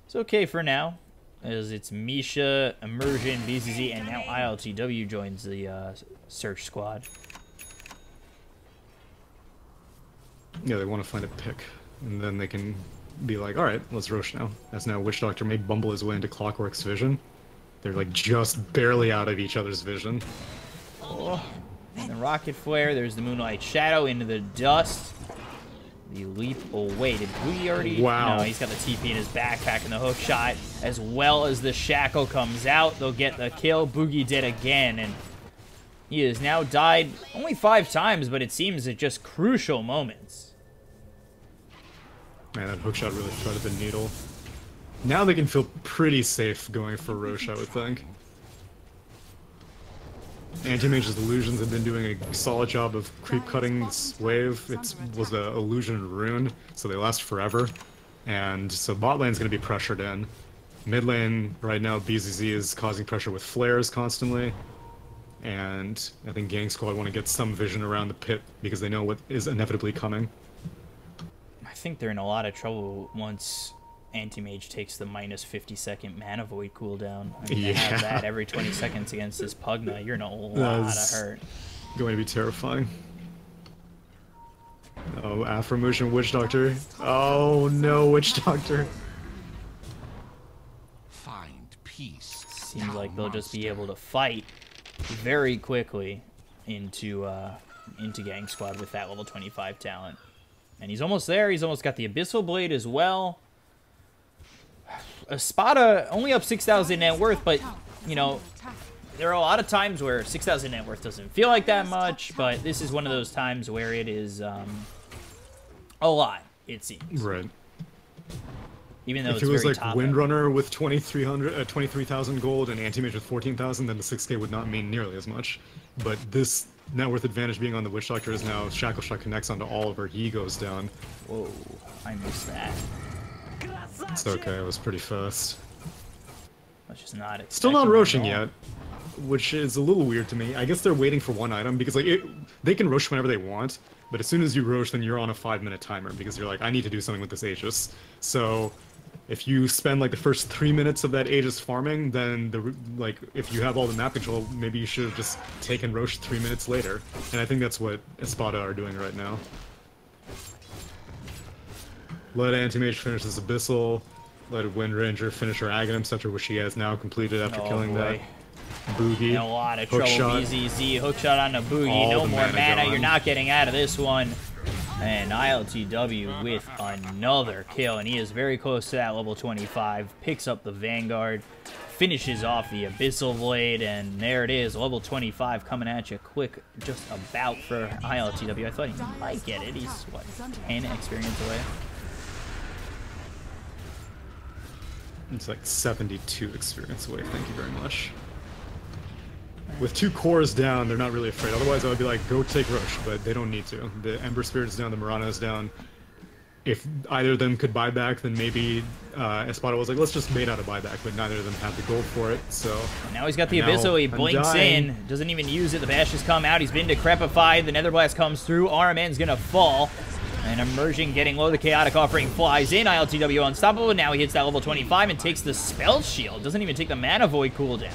it's okay for now. As it's Misha, Immersion, BZZ, and now ILTW joins the search squad. Yeah, they want to find a pick, and then they can be like, all right, let's Roche now. As now Witch Doctor may bumble his way into Clockwork's vision. They're like just barely out of each other's vision. Oh, and the Rocket Flare, there's the Moonlight Shadow into the dust. The leap away. Did Boogie already? Wow. No, he's got the TP in his backpack and the hook shot, as well as the Shackle comes out. They'll get the kill. Boogie did again, and he has now died only 5 times, but it seems at just crucial moments. Man, that hookshot really threaded the needle. Now they can feel pretty safe going for Roche, I would think. Anti-Mage's illusions have been doing a solid job of creep cutting this wave. It was a illusion rune, so they last forever. And so bot lane's going to be pressured in. Mid lane, right now, BZZ is causing pressure with flares constantly. and I think GangSquad want to get some vision around the pit because they know what is inevitably coming. I think they're in a lot of trouble once Anti-Mage takes the minus 50-second Mana Void cooldown. I mean, they have that every 20 seconds against this Pugna. You're in a lot of hurt. Going to be terrifying. Oh, Afromotion Witch Doctor. Oh no, Witch Doctor. Find peace. Seems like they'll just be able to fight very quickly into GangSquad with that level 25 talent. And he's almost there. He's almost got the Abyssal Blade as well. Espada only up 6,000 net worth, but, you know, there are a lot of times where 6,000 net worth doesn't feel like that much, but this is one of those times where it is a lot, it seems. Right. Even though if it's it was very like top Windrunner with 23,000 gold and Anti-Mage with 14,000, then the 6k would not mean nearly as much. But this net worth advantage being on the Witch Doctor is now Shackle Shot connects onto Oliver. He goes down. Whoa, I missed that. It's okay, it was pretty fast. That's just not expecting Still not it at roshing all. yet, which is a little weird to me. I guess they're waiting for one item because like they can rosh whenever they want, but as soon as you rosh, then you're on a 5-minute timer because you're like, I need to do something with this Aegis. So if you spend like the first 3 minutes of that Aegis farming, then if you have all the map control, maybe you should have just taken rosh 3 minutes later. And I think that's what Espada are doing right now. Let Anti-Mage finish this Abyssal. Let Windranger finish her Aghanim Scepter, which she has now completed after killing that. Boogie. In a lot of Hook trouble, shot. BZZ. Hookshot on the Boogie. All No the more mana mana. gone. You're not getting out of this one. And ILTW with another kill. And he is very close to that level 25. Picks up the Vanguard. Finishes off the Abyssal Blade. And there it is. Level 25 coming at you quick. Just about for ILTW. I thought he might get it. He's, what, 10 experience away? It's like 72 experience away, thank you very much. With 2 cores down, they're not really afraid. Otherwise, I would be like, go take Rosh, but they don't need to. The Ember Spirit's down, the Murano's down. If either of them could buy back, then maybe Espada was like, let's just bait out a buyback, but neither of them have the gold for it, so... Now he's got the Abyssal, he blinks in, doesn't even use it, the Bash has come out, he's been decrepified, the Netherblast comes through, RMN's gonna fall. And emerging, getting low, the Chaotic Offering flies in. ILTW unstoppable, and now he hits that level 25 and takes the Spell Shield. Doesn't even take the Mana Void cooldown.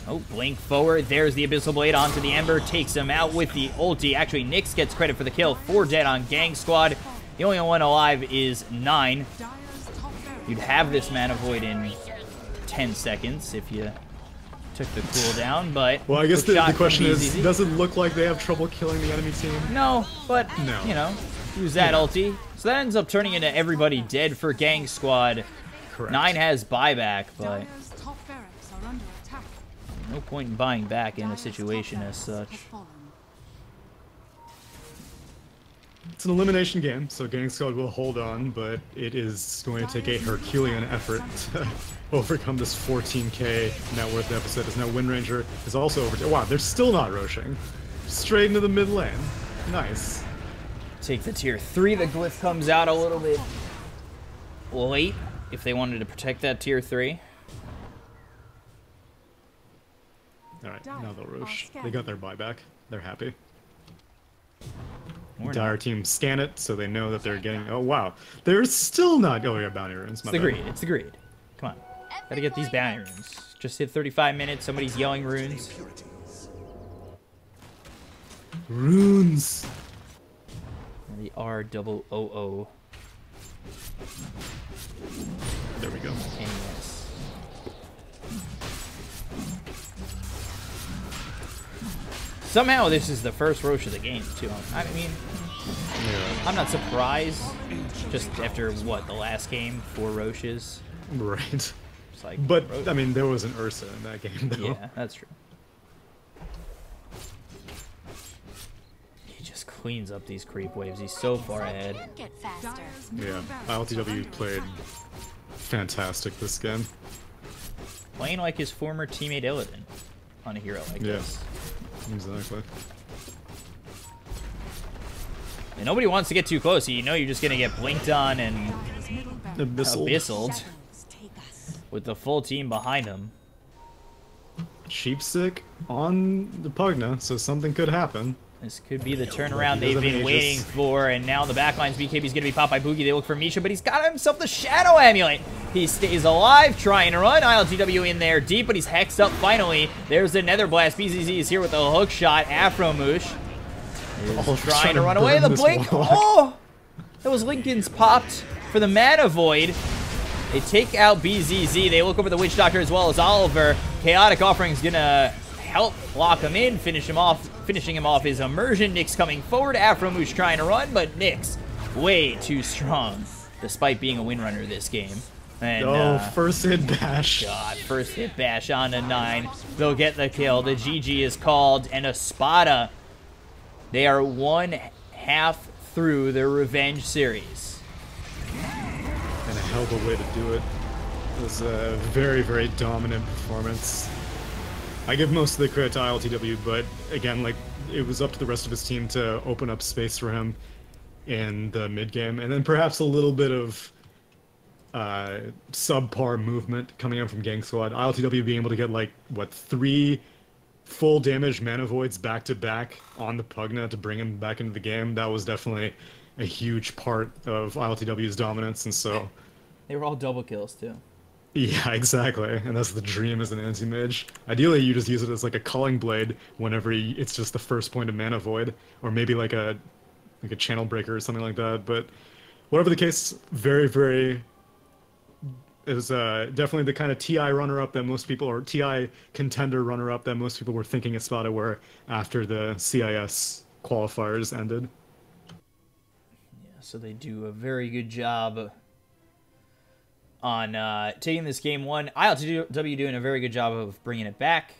Oh, blink forward. There's the Abyssal Blade onto the Ember. Takes him out with the ulti. Actually, Nyx gets credit for the kill. 4 dead on GangSquad. The only one alive is 9. You'd have this Mana Void in 10 seconds if you took the cooldown, but... Well, I guess the question is, BZZ. does it look like they have trouble killing the enemy team? No, but, No. you know... Use that ulti. So that ends up turning into everybody dead for GangSquad. Correct. 9 has buyback, but Dire's top barracks are under attack. no point in buying back in a situation as such. It's an elimination game, so GangSquad will hold on, but it is going to take a Herculean effort to overcome this 14k net worth deficit. As now Windranger is also over. Wow, they're still not roshing. Straight into the mid lane. Nice. Take the tier 3. The glyph comes out a little bit late if they wanted to protect that tier 3. Alright, now they'll rosh. They got their buyback. They're happy. Or Dire not. team scan it, so they know that they're getting... Oh, wow. They're still not... Oh, yeah, bounty runes. It's the greed. It's the greed. Come on. Gotta get these bounty runes. Just hit 35 minutes. Somebody's yelling runes. Runes! The R-double-O-O. There we go. NES. Somehow this is the first Roche of the game, too. I mean, Yeah. I'm not surprised. Just after, what, the last game? 4 Roches? Right. It's like, But, Roche. I mean, there was an Ursa in that game, though. Yeah, that's true. He just cleans up these creep waves. He's so far ahead. Get faster. Yeah. ILTW played fantastic this game. Playing like his former teammate Illidan on a hero like Yeah. this. Exactly. And nobody wants to get too close. You know you're just going to get blinked on and Abyssal. abyssaled with the full team behind him. Sheepstick on the Pugna, so something could happen. This could be the turnaround He they've doesn't been age waiting us. for, and now the backline's BKB's gonna be popped by Boogie. They look for Misha, but he's got himself the Shadow Amulet. He stays alive, trying to run. ILTW in there deep, but he's hexed up finally. There's the Nether Blast. BZZ is here with a hook shot. Afromoosh is trying to run away. The burn this blink. Warlock. Oh! That was Lincoln's popped for the Mana Void. They take out BZZ. They look over the Witch Doctor as well as Oliver. Chaotic Offering's gonna help lock him in, finishing him off his immersion. Nyx coming forward. Afromoosh trying to run, but Nyx way too strong, despite being a windrunner this game. And, First hit bash. God, first hit bash on a 9. They'll get the kill. The GG is called, and Espada, they are 1/2 through their revenge series. And a hell of a way to do it. It was a very, very dominant performance. I give most of the credit to ILTW, but again, like, it was up to the rest of his team to open up space for him in the mid game, and then perhaps a little bit of subpar movement coming in from GangSquad. ILTW being able to get, like, what, 3 full damage mana voids back to back on the Pugna to bring him back into the game. That was definitely a huge part of ILTW's dominance, and so They were all double kills, too. yeah, exactly, and that's the dream as an anti-mage. Ideally, you just use it as like a culling blade whenever it's just the first point of mana void, or maybe like a channel breaker or something like that. But whatever the case, very, very is definitely the kind of TI runner-up that most people, or TI contender runner-up that most people were thinking Espada were after the CIS qualifiers ended. Yeah, so they do a very good job on taking this game 1. ILTW doing a very good job of bringing it back.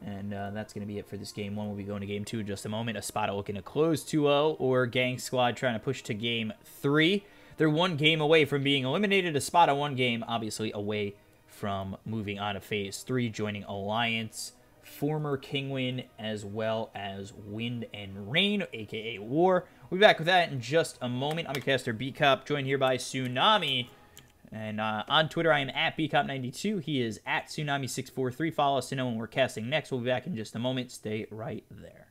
And that's going to be it for this game 1. We'll be going to game 2 in just a moment. Espada looking to close 2-0, or GangSquad trying to push to game 3. They're 1 game away from being eliminated. Espada 1 game, obviously, away from moving on to Phase 3, joining Alliance, former Kingwin, as well as Wind and Rain, a.k.a. War. We'll be back with that in just a moment. I'm your caster, B-Cup, joined here by Tsunami. And on Twitter, I am at BCop92. He is at Tsunami643. Follow us to know when we're casting next. We'll be back in just a moment. Stay right there.